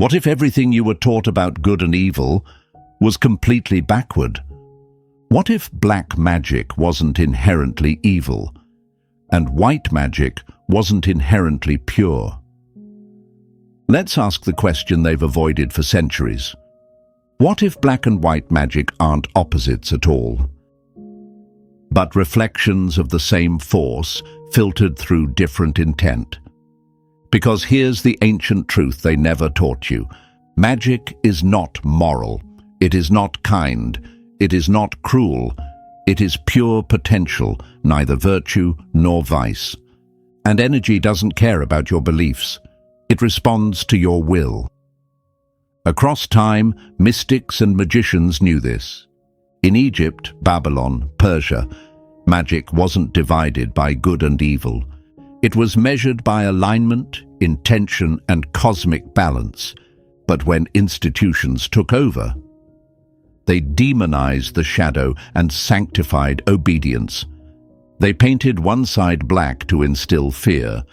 What if everything you were taught about good and evil was completely backward? What if black magic wasn't inherently evil, and white magic wasn't inherently pure? Let's ask the question they've avoided for centuries. What if black and white magic aren't opposites at all, but reflections of the same force filtered through different intent? Because here's the ancient truth they never taught you. Magic is not moral. It is not kind. It is not cruel. It is pure potential, neither virtue nor vice. And energy doesn't care about your beliefs. It responds to your will. Across time, mystics and magicians knew this. In Egypt, Babylon, Persia, magic wasn't divided by good and evil. It was measured by alignment, intention, and cosmic balance. But when institutions took over, they demonized the shadow and sanctified obedience. They painted one side black to instill fear,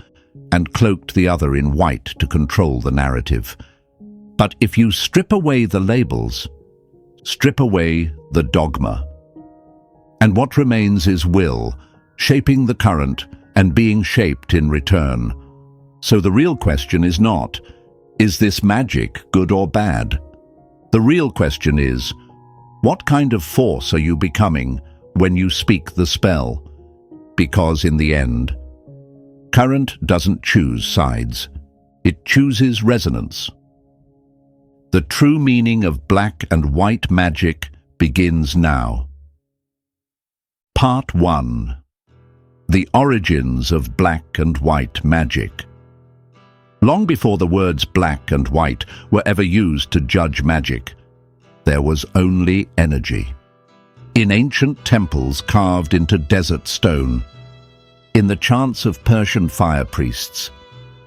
and cloaked the other in white to control the narrative. But if you strip away the labels, strip away the dogma, and what remains is will, shaping the current and being shaped in return. So the real question is not, is this magic good or bad? The real question is, what kind of force are you becoming when you speak the spell? Because in the end, current doesn't choose sides. It chooses resonance. The true meaning of black and white magic begins now. Part 1. The origins of black and white magic. Long before the words black and white were ever used to judge magic, there was only energy. In ancient temples carved into desert stone, in the chants of Persian fire priests,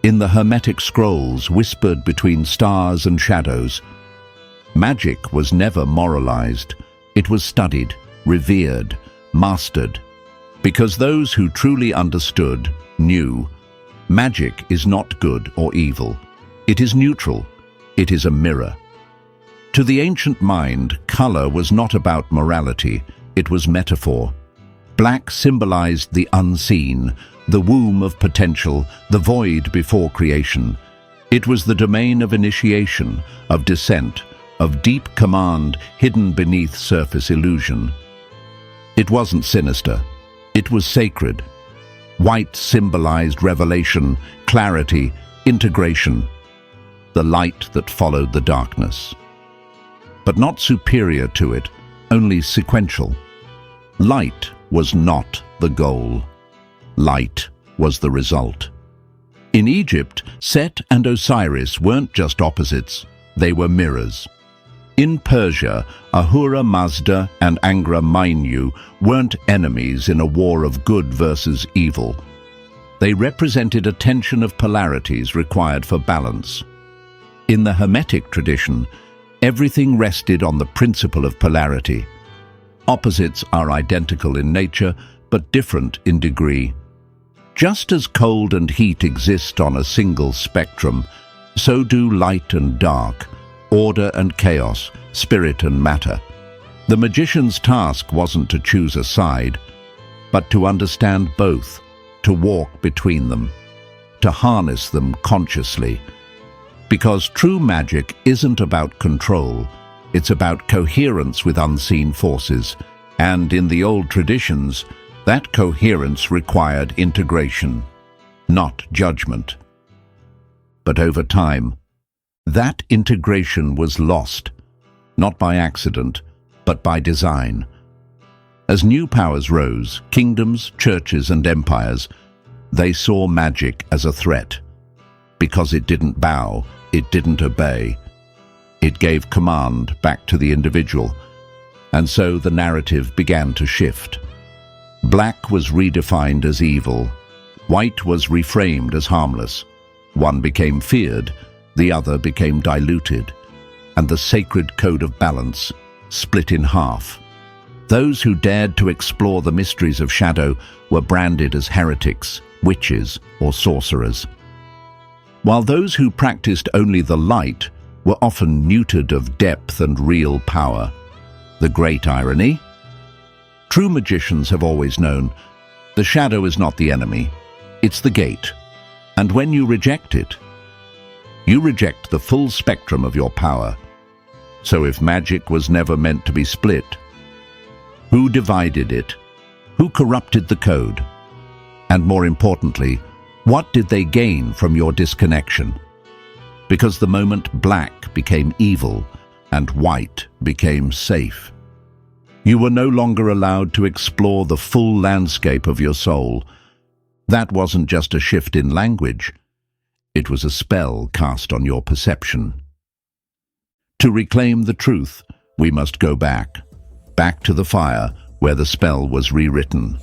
in the Hermetic scrolls whispered between stars and shadows, magic was never moralized. It was studied, revered, mastered, because those who truly understood knew magic is not good or evil. It is neutral. It is a mirror. To the ancient mind, color was not about morality. It was metaphor. Black symbolized the unseen, the womb of potential, the void before creation. It was the domain of initiation, of descent, of deep command hidden beneath surface illusion. It wasn't sinister. It was sacred. White symbolized revelation, clarity, integration, the light that followed the darkness. But not superior to it, only sequential. Light was not the goal. Light was the result. In Egypt, Set and Osiris weren't just opposites, they were mirrors. In Persia, Ahura Mazda and Angra Mainyu weren't enemies in a war of good versus evil. They represented a tension of polarities required for balance. In the Hermetic tradition, everything rested on the principle of polarity. Opposites are identical in nature, but different in degree. Just as cold and heat exist on a single spectrum, so do light and dark, order and chaos, spirit and matter. The magician's task wasn't to choose a side, but to understand both, to walk between them, to harness them consciously. Because true magic isn't about control, it's about coherence with unseen forces, and in the old traditions, that coherence required integration, not judgment. But over time, that integration was lost, not by accident, but by design. As new powers rose, kingdoms, churches, and empires, they saw magic as a threat. Because it didn't bow, it didn't obey. It gave command back to the individual, and so the narrative began to shift. Black was redefined as evil. White was reframed as harmless. One became feared, the other became diluted, and the sacred code of balance split in half. Those who dared to explore the mysteries of shadow were branded as heretics, witches, or sorcerers, while those who practiced only the light were often neutered of depth and real power. The great irony? True magicians have always known the shadow is not the enemy, it's the gate. And when you reject it, you reject the full spectrum of your power. So if magic was never meant to be split, who divided it? Who corrupted the code? And more importantly, what did they gain from your disconnection? Because the moment black became evil and white became safe, you were no longer allowed to explore the full landscape of your soul. That wasn't just a shift in language. It was a spell cast on your perception. To reclaim the truth, we must go back to the fire where the spell was rewritten.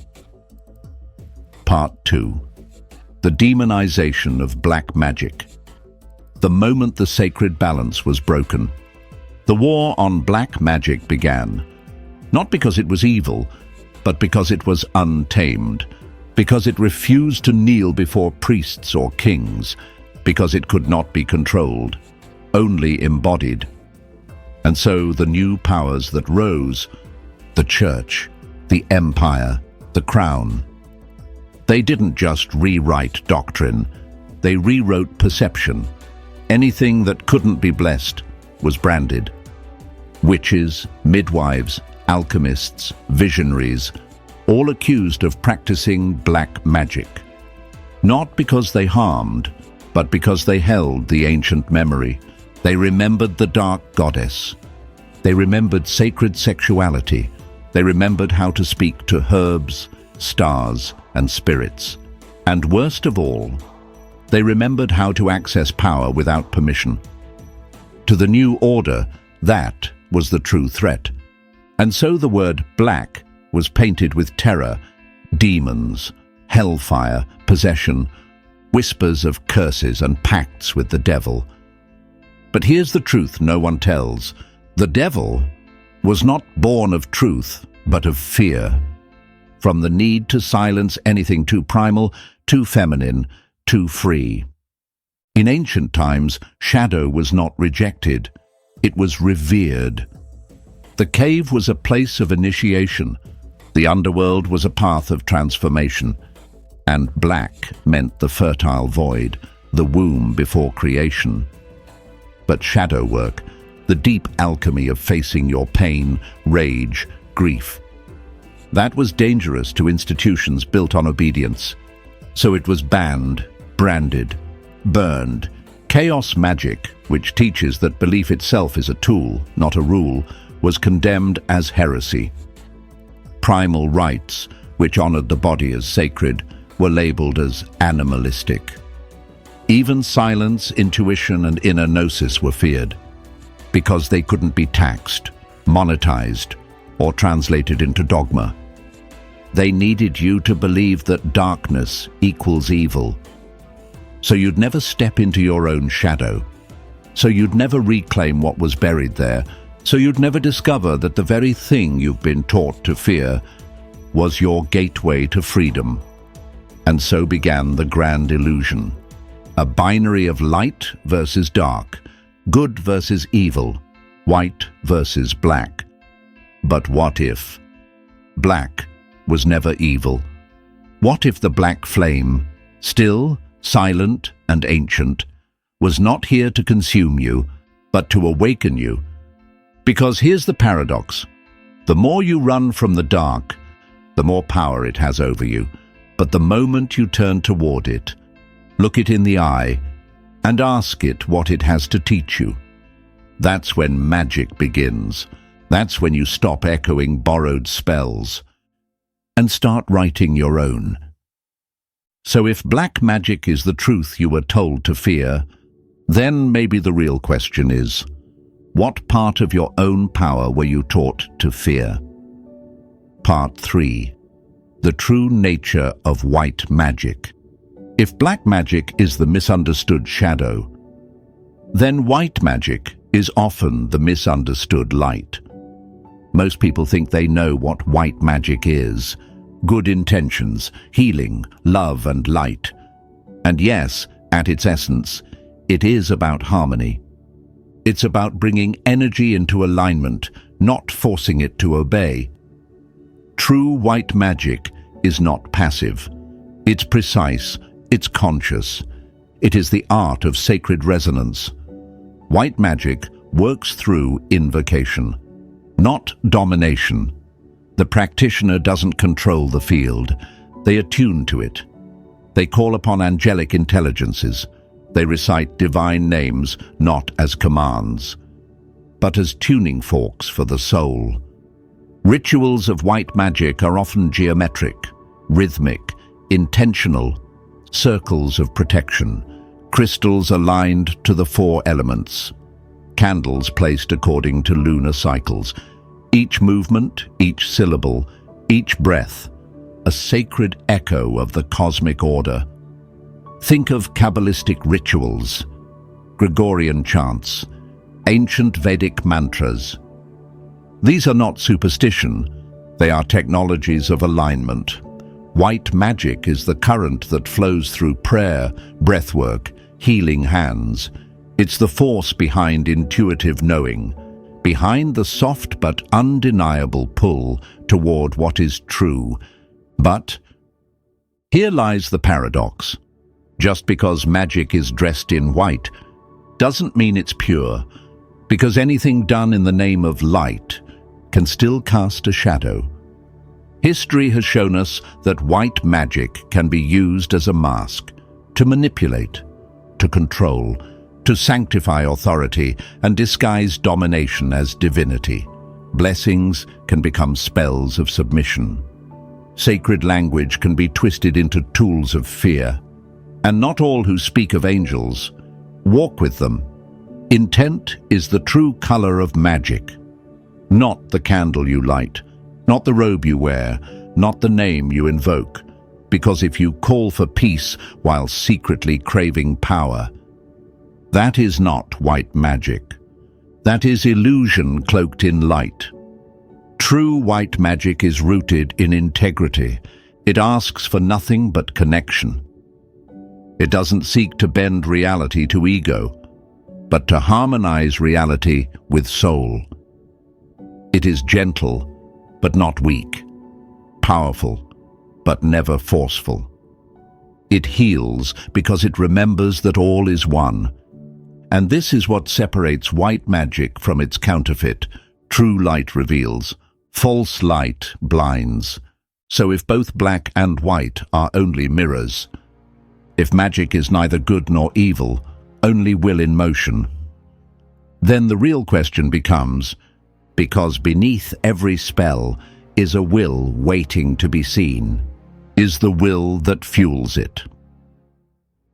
Part 2. The demonization of black magic. The moment the sacred balance was broken, the war on black magic began. Not because it was evil, but because it was untamed, because it refused to kneel before priests or kings, because it could not be controlled, only embodied. And so the new powers that rose, the church, the empire, the crown, they didn't just rewrite doctrine, they rewrote perception. Anything that couldn't be blessed was branded. Witches, midwives, alchemists, visionaries, all accused of practicing black magic. Not because they harmed, but because they held the ancient memory. They remembered the dark goddess. They remembered sacred sexuality. They remembered how to speak to herbs, stars, and spirits. And worst of all, they remembered how to access power without permission. To the new order, that was the true threat. And so the word black was painted with terror, demons, hellfire, possession, whispers of curses and pacts with the devil. But here's the truth no one tells. The devil was not born of truth, but of fear. From the need to silence anything too primal, too feminine, too free. In ancient times, shadow was not rejected. It was revered. The cave was a place of initiation. The underworld was a path of transformation. And black meant the fertile void, the womb before creation. But shadow work, the deep alchemy of facing your pain, rage, grief, that was dangerous to institutions built on obedience. So it was banned, branded, burned. Chaos magic, which teaches that belief itself is a tool, not a rule, was condemned as heresy. Primal rites, which honored the body as sacred, were labeled as animalistic. Even silence, intuition, and inner gnosis were feared, because they couldn't be taxed, monetized, or translated into dogma. They needed you to believe that darkness equals evil. So you'd never step into your own shadow. So you'd never reclaim what was buried there. So you'd never discover that the very thing you've been taught to fear was your gateway to freedom. And so began the grand illusion. A binary of light versus dark, good versus evil, white versus black. But what if black was never evil? What if the black flame, still, silent and ancient, was not here to consume you, but to awaken you? Because here's the paradox. The more you run from the dark, the more power it has over you. But the moment you turn toward it, look it in the eye, and ask it what it has to teach you, that's when magic begins. That's when you stop echoing borrowed spells and start writing your own. So if black magic is the truth you were told to fear, then maybe the real question is, what part of your own power were you taught to fear? Part 3. The true nature of white magic. If black magic is the misunderstood shadow, then white magic is often the misunderstood light. Most people think they know what white magic is. Good intentions, healing, love and light. And yes, at its essence, it is about harmony. It's about bringing energy into alignment, not forcing it to obey. True white magic is not passive. It's precise, it's conscious. It is the art of sacred resonance. White magic works through invocation, not domination. The practitioner doesn't control the field. They attune to it. They call upon angelic intelligences. They recite divine names not as commands, but as tuning forks for the soul. Rituals of white magic are often geometric, rhythmic, intentional, circles of protection, crystals aligned to the 4 elements, candles placed according to lunar cycles. Each movement, each syllable, each breath, a sacred echo of the cosmic order. Think of Kabbalistic rituals, Gregorian chants, ancient Vedic mantras. These are not superstition, they are technologies of alignment. White magic is the current that flows through prayer, breathwork, healing hands. It's the force behind intuitive knowing, behind the soft but undeniable pull toward what is true. But here lies the paradox. Just because magic is dressed in white doesn't mean it's pure, because anything done in the name of light can still cast a shadow. History has shown us that white magic can be used as a mask, to manipulate, to control, to sanctify authority and disguise domination as divinity. Blessings can become spells of submission. Sacred language can be twisted into tools of fear. And not all who speak of angels walk with them. Intent is the true color of magic, not the candle you light, not the robe you wear, not the name you invoke, because if you call for peace while secretly craving power, that is not white magic. That is illusion cloaked in light. True white magic is rooted in integrity. It asks for nothing but connection. It doesn't seek to bend reality to ego, but to harmonize reality with soul. It is gentle, but not weak, powerful, but never forceful. It heals because it remembers that all is one. And this is what separates white magic from its counterfeit. True light reveals, false light blinds. So if both black and white are only mirrors, if magic is neither good nor evil, only will in motion, then the real question becomes, because beneath every spell is a will waiting to be seen, is the will that fuels it.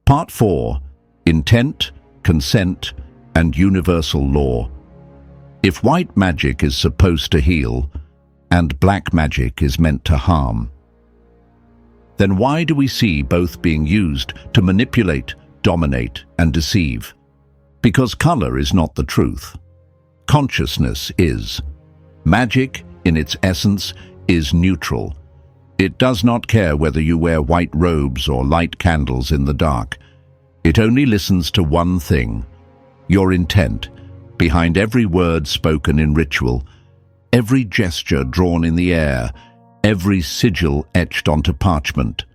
Part 4. Intent, Consent, and Universal Law. If white magic is supposed to heal, and black magic is meant to harm, then why do we see both being used to manipulate, dominate, and deceive? Because color is not the truth. Consciousness is. Magic, in its essence, is neutral. It does not care whether you wear white robes or light candles in the dark. It only listens to one thing: your intent. Behind every word spoken in ritual, every gesture drawn in the air, every sigil etched onto parchment,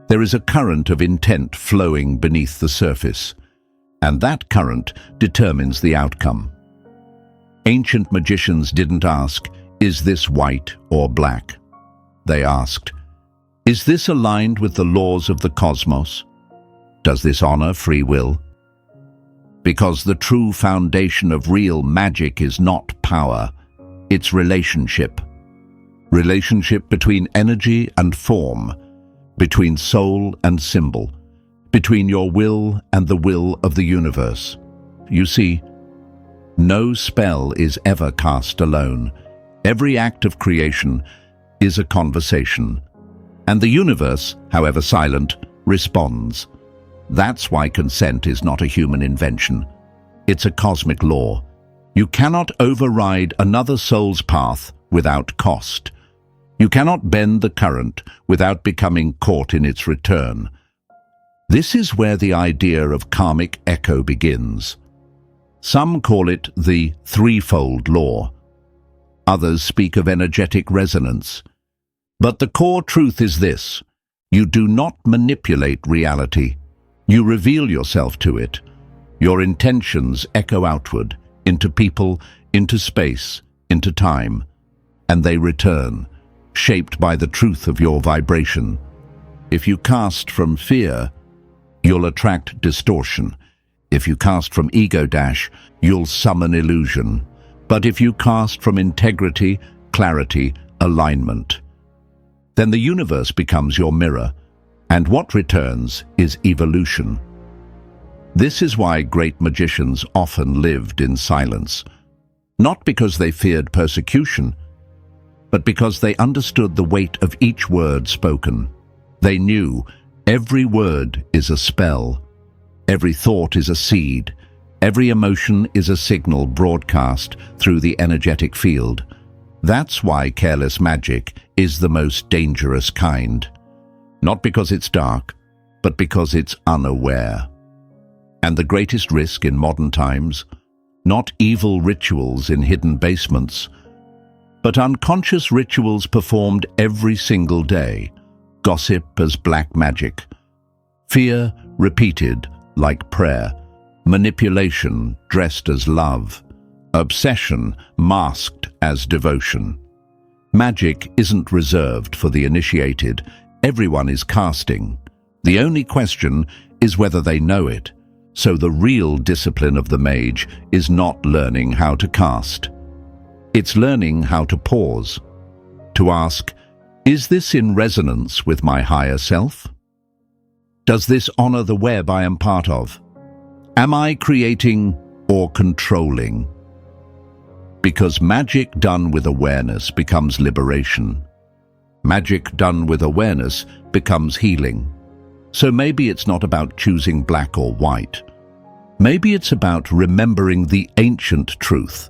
there is a current of intent flowing beneath the surface, and that current determines the outcome. Ancient magicians didn't ask, "Is this white or black?" They asked, "Is this aligned with the laws of the cosmos? Does this honor free will?" Because the true foundation of real magic is not power, it's relationship. Relationship between energy and form, between soul and symbol, between your will and the will of the universe. You see, no spell is ever cast alone. Every act of creation is a conversation, and the universe, however silent, responds. That's why consent is not a human invention. It's a cosmic law. You cannot override another soul's path without cost. You cannot bend the current without becoming caught in its return. This is where the idea of karmic echo begins. Some call it the threefold law. Others speak of energetic resonance. But the core truth is this: you do not manipulate reality. You reveal yourself to it. Your intentions echo outward, into people, into space, into time, and they return, shaped by the truth of your vibration. If you cast from fear, you'll attract distortion. If you cast from ego, you'll summon illusion. But if you cast from integrity, clarity, alignment, then the universe becomes your mirror, and what returns is evolution. This is why great magicians often lived in silence, not because they feared persecution, but because they understood the weight of each word spoken. They knew every word is a spell, every thought is a seed, every emotion is a signal broadcast through the energetic field. That's why careless magic is the most dangerous kind. Not because it's dark, but because it's unaware. And the greatest risk in modern times, not evil rituals in hidden basements, but unconscious rituals performed every single day. Gossip as black magic, fear repeated like prayer, manipulation dressed as love, obsession masked as devotion. Magic isn't reserved for the initiated. Everyone is casting. The only question is whether they know it. So the real discipline of the mage is not learning how to cast. It's learning how to pause, to ask, is this in resonance with my higher self? Does this honor the web I am part of? Am I creating or controlling? Because magic done with awareness becomes liberation. Magic done with awareness becomes healing. So maybe it's not about choosing black or white. Maybe it's about remembering the ancient truth.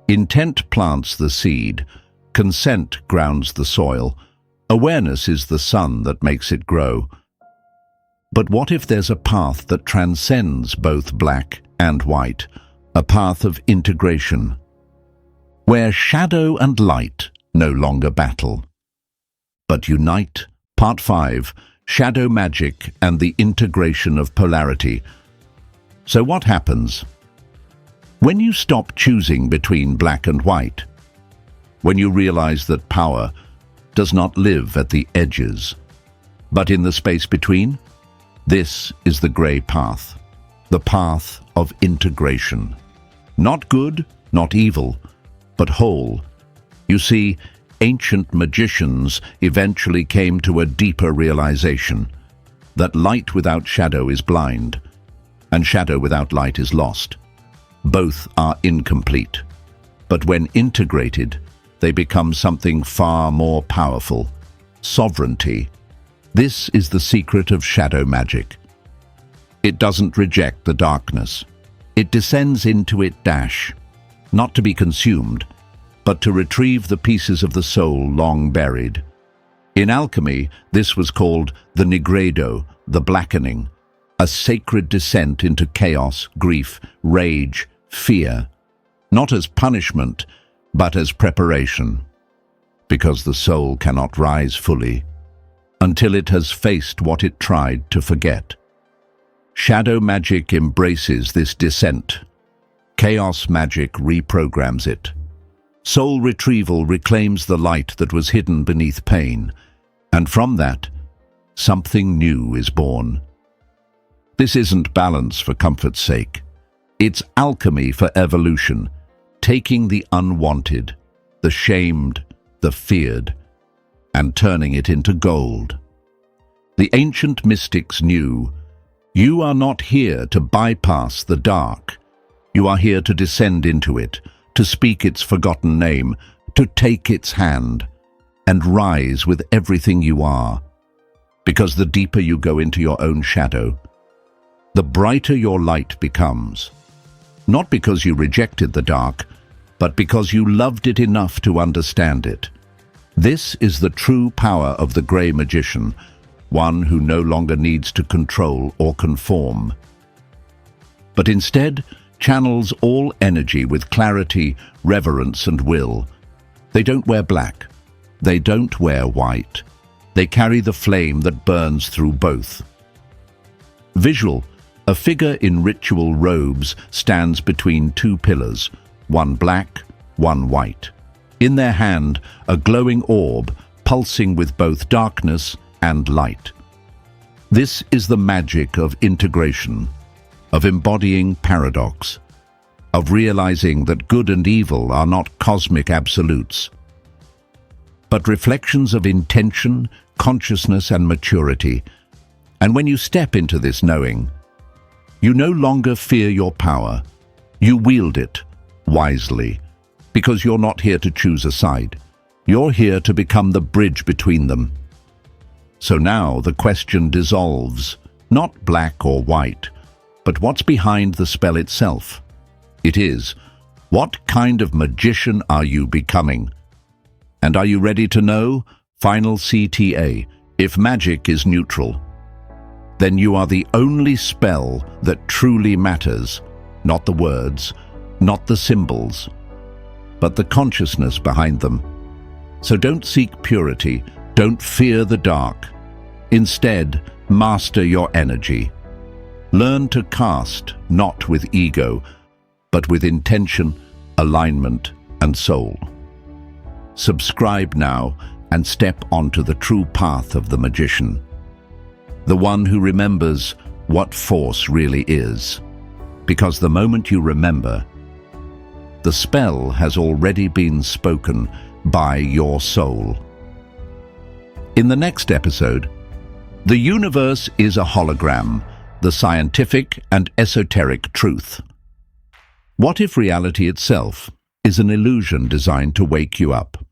Intent plants the seed, consent grounds the soil, awareness is the sun that makes it grow. But what if there's a path that transcends both black and white, a path of integration, where shadow and light no longer battle, but unite? Part 5, Shadow Magic and the Integration of Polarity. So what happens when you stop choosing between black and white? When you realize that power does not live at the edges, but in the space between? This is the gray path, the path of integration. Not good, not evil, but whole. You see, ancient magicians eventually came to a deeper realization that light without shadow is blind, and shadow without light is lost. Both are incomplete, but when integrated, they become something far more powerful: sovereignty. This is the secret of shadow magic. It doesn't reject the darkness. It descends into it, not to be consumed, but to retrieve the pieces of the soul long buried. In alchemy, this was called the nigredo, the blackening, a sacred descent into chaos, grief, rage, fear, not as punishment, but as preparation, because the soul cannot rise fully until it has faced what it tried to forget. Shadow magic embraces this descent. Chaos magic reprograms it. Soul retrieval reclaims the light that was hidden beneath pain, and from that, something new is born. This isn't balance for comfort's sake. It's alchemy for evolution, taking the unwanted, the shamed, the feared, and turning it into gold. The ancient mystics knew, you are not here to bypass the dark. You are here to descend into it, to speak its forgotten name, to take its hand, and rise with everything you are. Because the deeper you go into your own shadow, the brighter your light becomes. Not because you rejected the dark, but because you loved it enough to understand it. This is the true power of the grey magician, one who no longer needs to control or conform, but instead channels all energy with clarity, reverence, and will. They don't wear black. They don't wear white. They carry the flame that burns through both. Visual. A figure in ritual robes stands between two pillars, one black, one white. In their hand, a glowing orb, pulsing with both darkness and light. This is the magic of integration, of embodying paradox, of realizing that good and evil are not cosmic absolutes, but reflections of intention, consciousness, and maturity. And when you step into this knowing, you no longer fear your power. You wield it wisely, because you're not here to choose a side. You're here to become the bridge between them. So now the question dissolves, not black or white, but what's behind the spell itself. It is, what kind of magician are you becoming? And are you ready to know? Final CTA, if magic is neutral, then you are the only spell that truly matters, not the words, not the symbols, but the consciousness behind them. So don't seek purity, don't fear the dark. Instead, master your energy. Learn to cast, not with ego, but with intention, alignment, and soul. Subscribe now and step onto the true path of the magician, the one who remembers what force really is. Because the moment you remember, the spell has already been spoken by your soul. In the next episode, the universe is a hologram, the scientific and esoteric truth. What if reality itself is an illusion designed to wake you up?